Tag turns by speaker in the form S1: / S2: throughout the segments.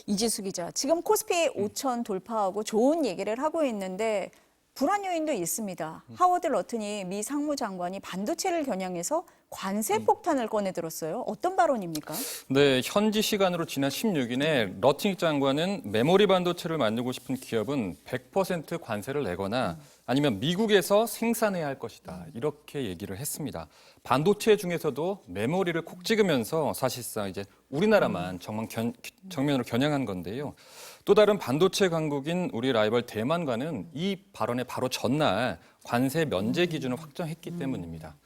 S1: 이지수 기자, 지금 코스피 5천 돌파하고 좋은 얘기를 하고 있는데 불안 요인도 있습니다. 하워드 러튼이 미 상무장관이 반도체를 겨냥해서 관세 폭탄을 꺼내들었어요. 어떤 발언입니까?
S2: 네, 현지 시간으로 지난 16일에 러튼 장관은 메모리 반도체를 만들고 싶은 기업은 100% 관세를 내거나 아니면 미국에서 생산해야 할 것이다. 이렇게 얘기를 했습니다. 반도체 중에서도 메모리를 콕 찍으면서 사실상 이제 우리나라만 정면으로 겨냥한 건데요. 또 다른 반도체 강국인 우리 라이벌 대만과는 이 발언의 바로 전날 관세 면제 기준을 확정했기 때문입니다.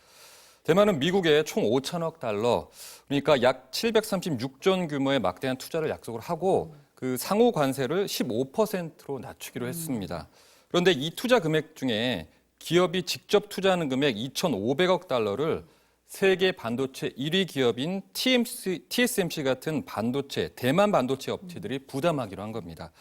S2: 대만은 미국에 총 5천억 달러, 그러니까 약 736조 원 규모의 막대한 투자를 약속을 하고 그 상호 관세를 15%로 낮추기로 했습니다. 그런데 이 투자 금액 중에 기업이 직접 투자하는 금액 2,500억 달러를 세계 반도체 1위 기업인 TSMC 같은 대만 반도체 업체들이 부담하기로 한 겁니다.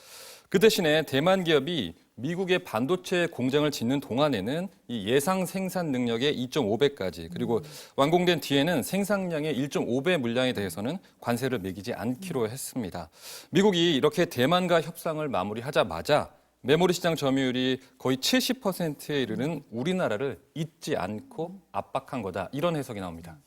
S2: 그 대신에 대만 기업이 미국의 반도체 공장을 짓는 동안에는 이 예상 생산 능력의 2.5배까지 그리고 완공된 뒤에는 생산량의 1.5배 물량에 대해서는 관세를 매기지 않기로 했습니다. 미국이 이렇게 대만과 협상을 마무리하자마자 메모리 시장 점유율이 거의 70%에 이르는 우리나라를 잊지 않고 압박한 거다. 이런 해석이 나옵니다.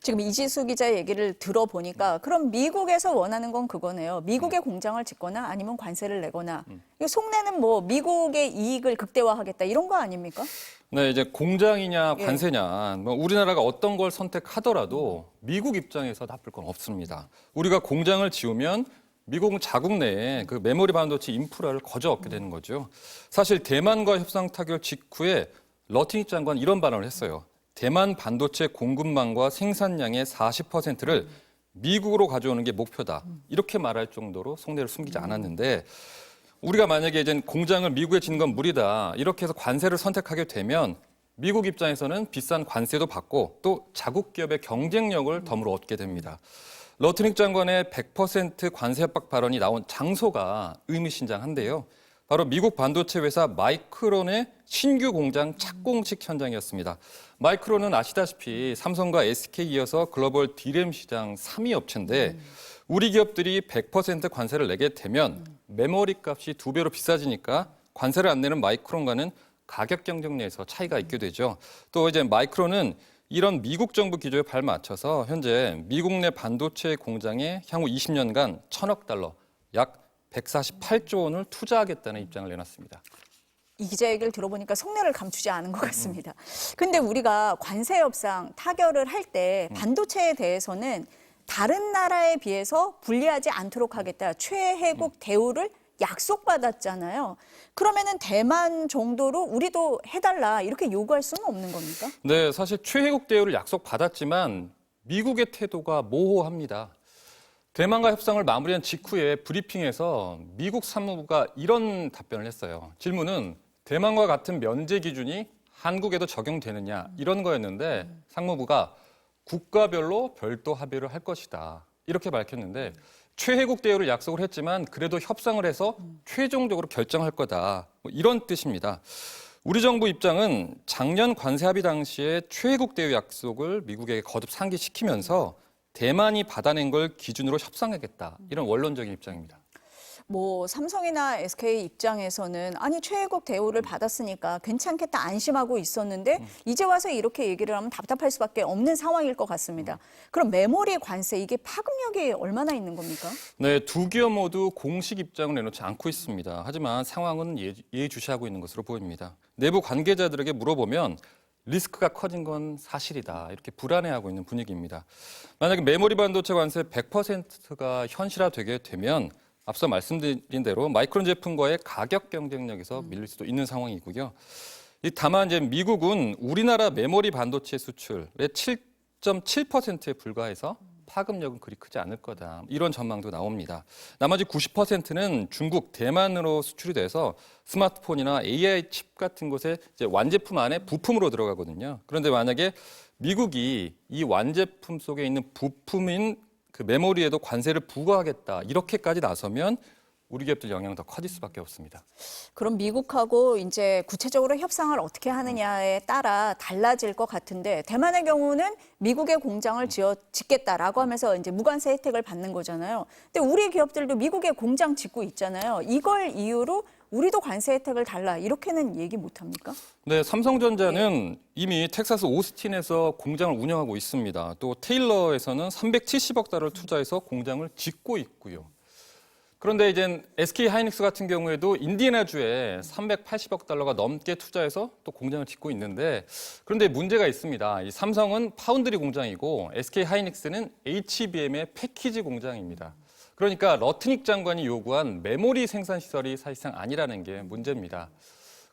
S1: 지금 이지수 기자 얘기를 들어보니까 그럼 미국에서 원하는 건 그거네요. 미국의 공장을 짓거나 아니면 관세를 내거나. 이 속내는 뭐 미국의 이익을 극대화하겠다 이런 거 아닙니까?
S2: 네, 이제 공장이냐 관세냐, 뭐 우리나라가 어떤 걸 선택하더라도 미국 입장에서 나쁠 건 없습니다. 우리가 공장을 지으면 미국은 자국 내에 그 메모리 반도체 인프라를 거저 얻게 되는 거죠. 사실 대만과 협상 타결 직후에 러튼 장관 이런 발언을 했어요. 대만 반도체 공급망과 생산량의 40%를 미국으로 가져오는 게 목표다. 이렇게 말할 정도로 속내를 숨기지 않았는데 우리가 만약에 이제 공장을 미국에 짓는 건 무리다. 이렇게 해서 관세를 선택하게 되면 미국 입장에서는 비싼 관세도 받고 또 자국 기업의 경쟁력을 덤으로 얻게 됩니다. 러트닉 장관의 100% 관세 협박 발언이 나온 장소가 의미심장한데요. 바로 미국 반도체 회사 마이크론의 신규 공장 착공식 현장이었습니다. 마이크론은 아시다시피 삼성과 SK에 이어서 글로벌 D램 시장 3위 업체인데 우리 기업들이 100% 관세를 내게 되면 메모리 값이 2배로 비싸지니까 관세를 안 내는 마이크론과는 가격 경쟁력에서 차이가 있게 되죠. 또 이제 마이크론은 이런 미국 정부 기조에 발맞춰서 현재 미국 내 반도체 공장에 향후 20년간 1,000억 달러, 약 148조 원을 투자하겠다는 입장을 내놨습니다.
S1: 이 기자 얘기를 들어보니까 속내를 감추지 않은 것 같습니다. 근데 우리가 관세 협상 타결을 할 때 반도체에 대해서는 다른 나라에 비해서 불리하지 않도록 하겠다. 최혜국 대우를 약속받았잖아요. 그러면은 대만 정도로 우리도 해달라 이렇게 요구할 수는 없는 겁니까?
S2: 네, 사실 최혜국 대우를 약속받았지만 미국의 태도가 모호합니다. 대만과 협상을 마무리한 직후에 브리핑에서 미국 상무부가 이런 답변을 했어요. 질문은 대만과 같은 면제 기준이 한국에도 적용되느냐 이런 거였는데 상무부가 국가별로 별도 합의를 할 것이다. 이렇게 밝혔는데 최혜국 대우를 약속을 했지만 그래도 협상을 해서 최종적으로 결정할 거다. 뭐 이런 뜻입니다. 우리 정부 입장은 작년 관세 합의 당시에 최혜국 대우 약속을 미국에게 거듭 상기시키면서 대만이 받아낸 걸 기준으로 협상하겠다. 이런 원론적인 입장입니다.
S1: 뭐 삼성이나 SK 입장에서는 아니 최혜국 대우를 받았으니까 괜찮겠다 안심하고 있었는데 이제 와서 이렇게 얘기를 하면 답답할 수밖에 없는 상황일 것 같습니다. 그럼 메모리 관세 이게 파급력이 얼마나 있는 겁니까?
S2: 네, 두 기업 모두 공식 입장을 내놓지 않고 있습니다. 하지만 상황은 예의주시하고 있는 것으로 보입니다. 내부 관계자들에게 물어보면 리스크가 커진 건 사실이다. 이렇게 불안해하고 있는 분위기입니다. 만약에 메모리 반도체 관세 100%가 현실화되게 되면 앞서 말씀드린 대로 마이크론 제품과의 가격 경쟁력에서 밀릴 수도 있는 상황이고요. 다만 이제 미국은 우리나라 메모리 반도체 수출의 7.7%에 불과해서 파급력은 그리 크지 않을 거다. 이런 전망도 나옵니다. 나머지 90%는 중국, 대만으로 수출이 돼서 스마트폰이나 AI 칩 같은 곳에 이제 완제품 안에 부품으로 들어가거든요. 그런데 만약에 미국이 이 완제품 속에 있는 부품인 그 메모리에도 관세를 부과하겠다. 이렇게까지 나서면 우리 기업들 영향은 더 커질 수밖에 없습니다.
S1: 그럼 미국하고 이제 구체적으로 협상을 어떻게 하느냐에 따라 달라질 것 같은데 대만의 경우는 미국의 공장을 짓겠다라고 하면서 이제 무관세 혜택을 받는 거잖아요. 근데 우리 기업들도 미국에 공장 짓고 있잖아요. 이걸 이유로 우리도 관세 혜택을 달라 이렇게는 얘기 못 합니까?
S2: 네, 삼성전자는 이미 텍사스 오스틴에서 공장을 운영하고 있습니다. 또 테일러에서는 370억 달러를 투자해서 공장을 짓고 있고요. 그런데 이제 SK 하이닉스 같은 경우에도 인디애나주에 380억 달러가 넘게 투자해서 또 공장을 짓고 있는데 그런데 문제가 있습니다. 이 삼성은 파운드리 공장이고 SK 하이닉스는 HBM의 패키지 공장입니다. 그러니까 러트닉 장관이 요구한 메모리 생산 시설이 사실상 아니라는 게 문제입니다.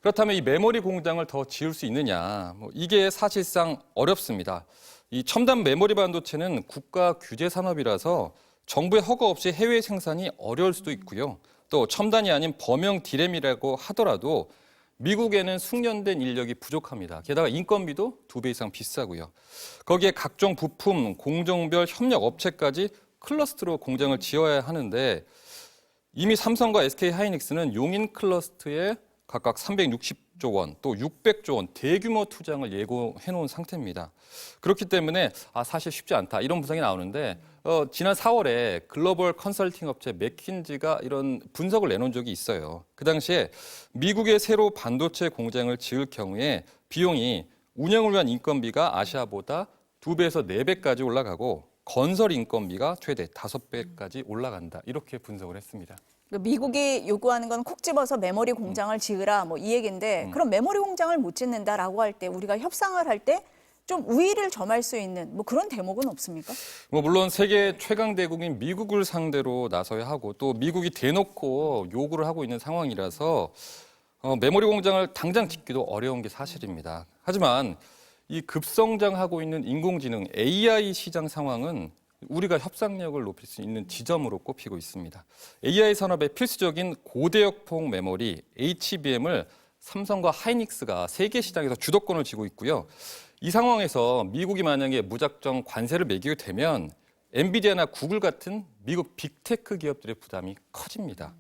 S2: 그렇다면 이 메모리 공장을 더 지을 수 있느냐? 이게 사실상 어렵습니다. 이 첨단 메모리 반도체는 국가 규제 산업이라서 정부의 허가 없이 해외 생산이 어려울 수도 있고요. 또 첨단이 아닌 범용 디램이라고 하더라도 미국에는 숙련된 인력이 부족합니다. 게다가 인건비도 2배 이상 비싸고요. 거기에 각종 부품, 공정별 협력 업체까지 클러스터로 공장을 지어야 하는데 이미 삼성과 SK 하이닉스는 용인 클러스터에 각각 360조 원, 또 600조 원 대규모 투자를 예고해 놓은 상태입니다. 그렇기 때문에 사실 쉽지 않다 이런 분석이 나오는데 지난 4월에 글로벌 컨설팅 업체 맥킨지가 이런 분석을 내놓은 적이 있어요. 그 당시에 미국에 새로 반도체 공장을 지을 경우에 비용이 운영을 위한 인건비가 아시아보다 2배에서 4배까지 올라가고 건설 인건비가 최대 5배까지 올라간다. 이렇게 분석을 했습니다.
S1: 미국이 요구하는 건 콕 집어서 메모리 공장을 지으라 뭐 이 얘기인데 그럼 메모리 공장을 못 짓는다라고 할 때 우리가 협상을 할 때 좀 우위를 점할 수 있는 뭐 그런 대목은 없습니까?
S2: 물론 세계 최강 대국인 미국을 상대로 나서야 하고 또 미국이 대놓고 요구를 하고 있는 상황이라서 메모리 공장을 당장 짓기도 어려운 게 사실입니다. 하지만 이 급성장하고 있는 인공지능 AI 시장 상황은 우리가 협상력을 높일 수 있는 지점으로 꼽히고 있습니다. AI 산업의 필수적인 고대역폭 메모리 HBM을 삼성과 하이닉스가 세계 시장에서 주도권을 쥐고 있고요. 이 상황에서 미국이 만약에 무작정 관세를 매기게 되면 엔비디아나 구글 같은 미국 빅테크 기업들의 부담이 커집니다.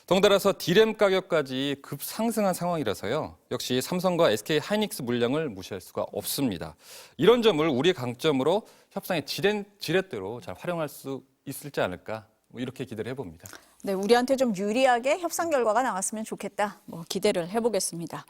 S2: 덩달아서 디램 가격까지 급상승한 상황이라서요. 역시 삼성과 SK 하이닉스 물량을 무시할 수가 없습니다. 이런 점을 우리의 강점으로 협상의 지렛대로 잘 활용할 수 있을지 않을까 이렇게 기대를 해봅니다.
S1: 네, 우리한테 좀 유리하게 협상 결과가 나왔으면 좋겠다. 뭐 기대를 해보겠습니다.